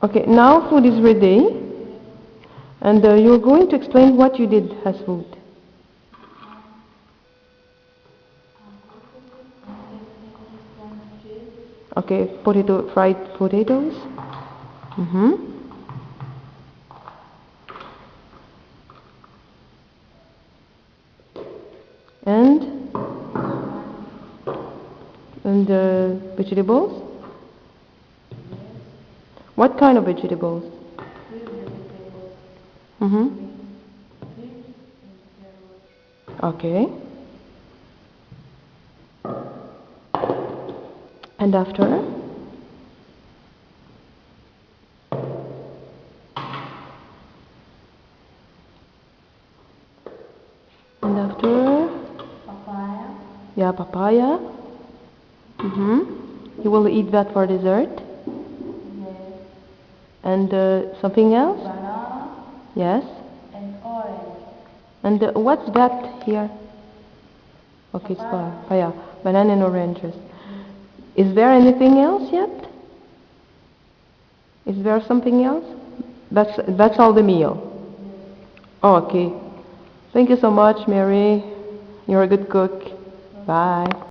Okay, now food is ready, and you're going to explain what you did as food. Okay, fried potatoes. Mm-hmm. And vegetables. What kind of vegetables? Mm-hmm. Okay. And after? And after? Papaya. Yeah, papaya. Mm-hmm. You will eat that for dessert? Yes. And something else? Banana Yes. and orange. And what's that here? Okay, it's papaya. Banana and oranges. Is there anything else yet? Is there something else? That's all the meal. Oh, okay. Thank you so much, Mary. You're a good cook. Bye.